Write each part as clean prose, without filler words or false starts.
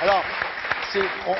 Alors,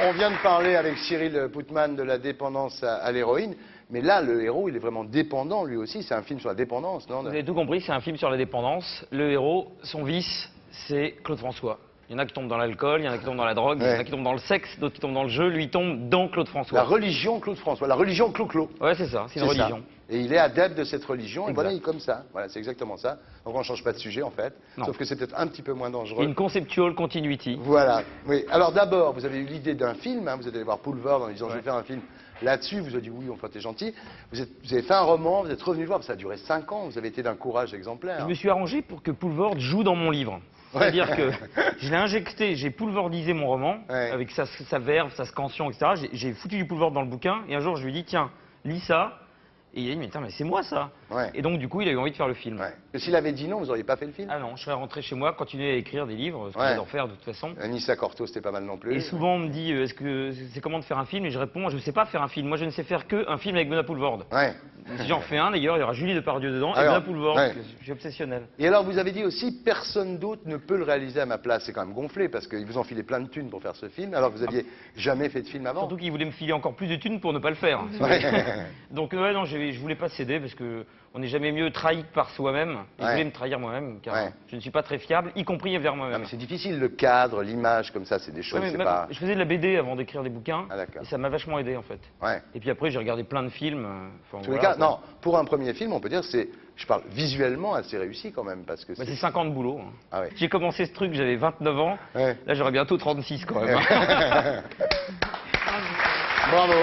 on vient de parler avec Cyril Poutman de la dépendance à l'héroïne, mais là, le héros, il est vraiment dépendant lui aussi. C'est un film sur la dépendance, non? Vous avez tout compris, c'est un film sur la dépendance. Le héros, son vice, c'est Claude François. Il y en a qui tombent dans l'alcool, il y en a qui tombent dans la drogue, il y en a qui tombent dans le sexe, d'autres qui tombent dans le jeu. Lui, il tombe dans Claude François. La religion Claude François, la religion Clo-Clo. Ouais, c'est ça, c'est une religion. Ça. Et il est adepte de cette religion, Exact. et voilà, il est comme ça. Voilà, c'est exactement ça. Donc on ne change pas de sujet, en fait. Non. Sauf que c'est peut-être un petit peu moins dangereux. Une conceptual continuity. Voilà, oui. Alors d'abord, vous avez eu l'idée d'un film, hein, vous êtes allé voir Poulvord en disant je vais faire un film là-dessus, vous avez dit oui, enfin t'es gentil. Vous avez fait un roman, vous êtes revenu le voir, ça a duré 5 ans, vous avez été d'un courage exemplaire. Je me suis arrangé pour que Poulvord joue dans mon livre. C'est-à-dire que je l'ai injecté, j'ai poulvordisé mon roman, avec sa verve, sa scansion, etc. J'ai foutu du Poulvord dans le bouquin, et un jour je lui ai dit, tiens, lis ça. Et il a dit, mais c'est moi ça. Et donc du coup, il a eu envie de faire le film. Et s'il avait dit non, vous n'auriez pas fait le film? Ah non, je serais rentré chez moi, continuer à écrire des livres, ce que j'adore faire de toute façon. Anissa Corto, c'était pas mal non plus. Et souvent on me dit, est-ce que c'est comment de faire un film? Et je réponds, je ne sais pas faire un film. Moi je ne sais faire qu'un film avec Benoît Poulvord. Si j'en fais un d'ailleurs, il y aura Julie Depardieu dedans et Benoît Poulvord. Je suis obsessionnel. Et alors vous avez dit aussi, personne d'autre ne peut le réaliser à ma place. C'est quand même gonflé parce qu'ils vous ont filé plein de thunes pour faire ce film, alors que vous aviez jamais fait de film avant. Surtout qu'ils voulaient me filer encore plus de thunes pour ne pas le faire. Donc non, je voulais pas céder parce que on n'est jamais mieux trahi que par soi-même. Et je voulais me trahir moi-même car je ne suis pas très fiable, y compris envers moi-même. C'est difficile, le cadre, l'image, comme ça, c'est des choses, pas... Je faisais de la BD avant d'écrire des bouquins, et ça m'a vachement aidé en fait. Et puis après j'ai regardé plein de films. En tous les cas, non, pour un premier film, on peut dire c'est, je parle visuellement assez réussi quand même, parce que c'est 5 ans de boulot. Hein. J'ai commencé ce truc, j'avais 29 ans, là j'aurais bientôt 36 quand même. Bravo.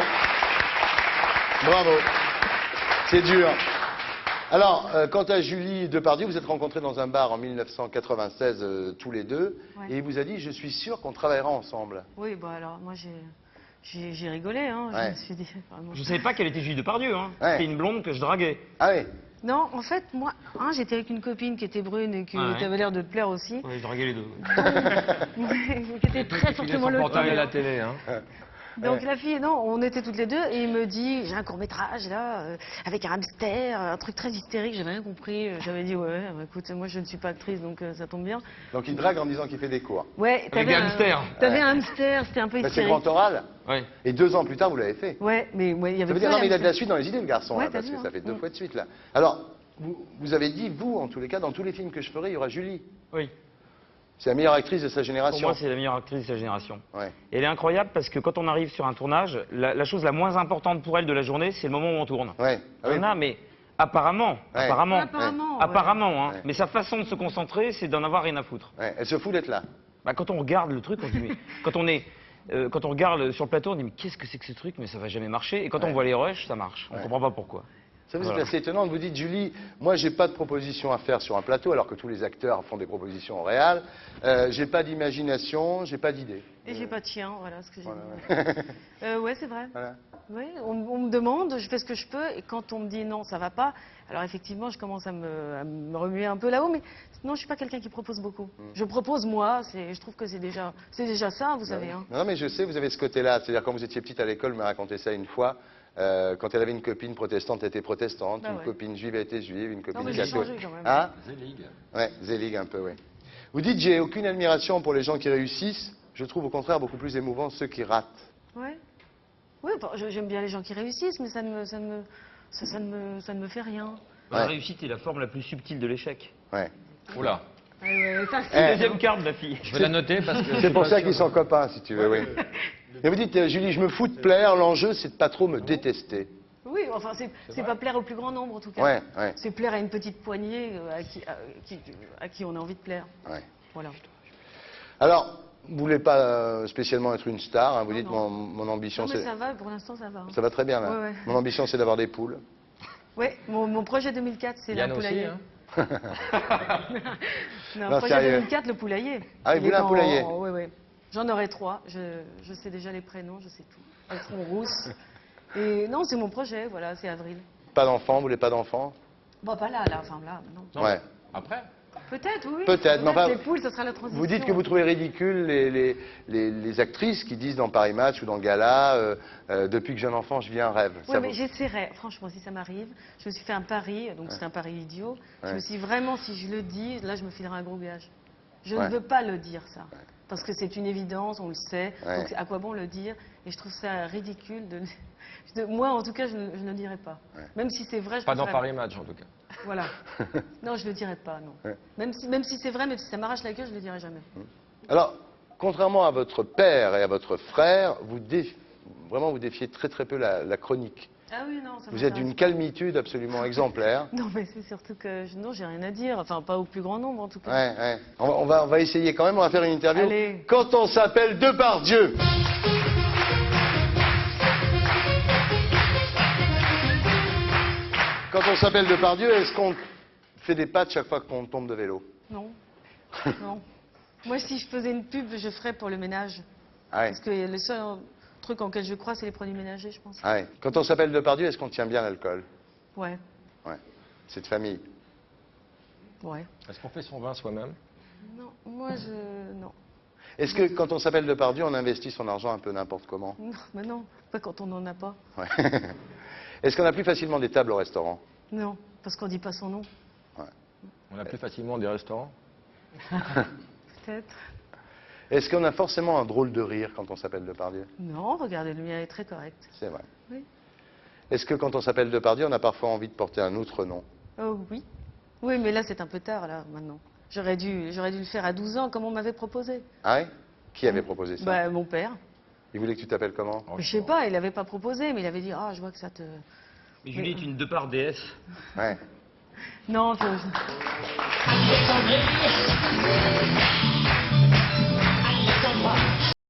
Bravo. C'est dur. Alors, quant à Julie Depardieu, vous êtes rencontrés dans un bar en 1996 tous les deux, et il vous a dit, je suis sûr qu'on travaillera ensemble. Oui, bah alors, moi j'ai rigolé, hein, je me suis dit... Vraiment... Je ne savais pas qu'elle était Julie Depardieu, hein. C'était une blonde que je draguais. Ah oui? Non, en fait, moi, j'étais avec une copine qui était brune et qui avait l'air de te plaire aussi. Oui, je draguais les deux. Qui était très fortement le à la télé, hein. Donc la fille, non, on était toutes les deux et il me dit, j'ai un court-métrage là, avec un hamster, un truc très hystérique, j'avais rien compris. J'avais dit, ouais, bah, écoute, moi je ne suis pas actrice donc ça tombe bien. Donc il drague en disant qu'il fait des cours. Ouais, t'avais un hamster. T'avais un hamster, c'était un peu hystérique. C'est Grand Oral. Et 2 ans plus tard, vous l'avez fait. Ouais, mais il y avait... Ça veut dire, non, mais il a de la suite dans les idées, le garçon, là, parce que vu, ça fait 2 fois de suite, là. Alors, vous avez dit, vous, en tous les cas, dans tous les films que je ferai, il y aura Julie. Oui. C'est la meilleure actrice de sa génération. Pour moi, c'est la meilleure actrice de sa génération. Et elle est incroyable parce que quand on arrive sur un tournage, la chose la moins importante pour elle de la journée, c'est le moment où on tourne. Mais apparemment, hein. Mais sa façon de se concentrer, c'est d'en avoir rien à foutre. Elle se fout d'être là. Bah, quand on regarde le truc, on se dit, mais quand on regarde sur le plateau, on dit mais qu'est-ce que c'est que ce truc? Mais ça va jamais marcher. Et quand on voit les rushs, ça marche. On comprend pas pourquoi. Ça c'est assez étonnant. Vous dites, Julie, moi, j'ai pas de proposition à faire sur un plateau, alors que tous les acteurs font des propositions au réal. J'ai pas d'imagination, j'ai pas d'idée. Et j'ai pas de chien, voilà ce que j'ai dit. Ouais, c'est vrai. Oui, on me demande, je fais ce que je peux, et quand on me dit non, ça va pas, alors effectivement, je commence à me remuer un peu là-haut, mais non, je suis pas quelqu'un qui propose beaucoup. Je propose moi, je trouve que c'est déjà ça, vous savez. Hein. Non, mais je sais, vous avez ce côté-là. C'est-à-dire, quand vous étiez petite à l'école, vous m'avez raconté ça une fois. Quand elle avait une copine protestante, elle était protestante, une copine juive, elle était juive, une copine catholique. Ah, Zelig. Ouais, Zelig un peu, oui. Vous dites, j'ai aucune admiration pour les gens qui réussissent, je trouve au contraire beaucoup plus émouvant ceux qui ratent. Oui, j'aime bien les gens qui réussissent, mais ça ne me fait rien. La réussite est la forme la plus subtile de l'échec. Oula. Deuxième carte, la fille. Je vais la noter parce que... C'est pour ça qu'ils sont copains, si tu veux, oui. Et vous dites, Julie, je me fous de plaire, l'enjeu, c'est de pas trop me détester. Oui, enfin, c'est pas plaire au plus grand nombre, en tout cas. C'est plaire à une petite poignée à qui on a envie de plaire. Voilà. Alors, vous voulez pas spécialement être une star, hein, vous dites, mon ambition, c'est... Non, mais ça va, pour l'instant, ça va. Ça va très bien, là. Mon ambition, c'est d'avoir des poules. Oui, mon projet 2004, c'est la poulailler. Aussi, hein. Non, projet 2004, le poulailler. Ah, vous voulez un poulailler? Oui. J'en aurai 3, je sais déjà les prénoms, je sais tout. Elles seront rousses. Et non, c'est mon projet, voilà, c'est avril. Pas d'enfant, vous voulez pas d'enfant? Bon, pas là, enfin là, non. Après? Peut-être, oui. Peut-être, mais enfin, les poules, ce sera la transition. vous dites que vous trouvez ridicule les actrices qui disent dans Paris Match ou dans Gala, depuis que j'ai un enfant, je vis un rêve. Oui, mais j'essaierai, franchement, si ça m'arrive. Je me suis fait un pari, donc c'est un pari idiot. Je me suis dit, vraiment, si je le dis, là, je me filerai un gros gage. Je ne veux pas le dire, ça. Parce que c'est une évidence, on le sait. Ouais. Donc à quoi bon le dire? Et je trouve ça ridicule moi, en tout cas, je ne le dirais pas. Ouais. Même si c'est vrai, je Pas dans préfère- Paris Match, en tout cas. Voilà. Non, je ne le dirais pas, non. Ouais. Même si c'est vrai, même si ça m'arrache la gueule, je ne le dirai jamais. Alors, contrairement à votre père et à votre frère, vraiment vous défiez très très peu la chronique. Ah oui, non, ça Vous êtes d'une m'intéresse pas. calmitude absolument exemplaire. Non, mais c'est surtout que non, j'ai rien à dire. Enfin, pas au plus grand nombre, en tout cas. Ouais, ouais. On va essayer quand même, on va faire une interview. Allez. Quand on s'appelle Depardieu. Quand on s'appelle Depardieu, est-ce qu'on fait des pattes chaque fois qu'on tombe de vélo? Non. Non. Moi, si je faisais une pub, je ferais pour le ménage. Ah ouais. Parce que le seul truc en lequel je crois, c'est les produits ménagers, je pense. Ah ouais. Quand on s'appelle Depardieu, est-ce qu'on tient bien l'alcool? Ouais. Ouais. C'est de famille. Ouais. Est-ce qu'on fait son vin soi-même? Non, moi, non. Est-ce que quand on s'appelle Depardieu, on investit son argent un peu n'importe comment? Non, mais non. Pas quand on n'en a pas. Ouais. Est-ce qu'on a plus facilement des tables au restaurant? Non, parce qu'on dit pas son nom. On a plus facilement des restaurants? Peut-être. Est-ce qu'on a forcément un drôle de rire quand on s'appelle Depardieu? Non, regardez, le mien est très correct. C'est vrai. Oui. Est-ce que quand on s'appelle Depardieu, on a parfois envie de porter un autre nom? Oh oui. Oui, mais là, c'est un peu tard, là, maintenant. J'aurais dû le faire à 12 ans, comme on m'avait proposé. Ah ouais? Qui avait proposé ça? Bah, mon père. Il voulait que tu t'appelles comment? Oh, Je sais pas, il avait pas proposé, mais il avait dit, ah, je vois que ça te... Mais Julie est une Depart déesse. Ouais. Non,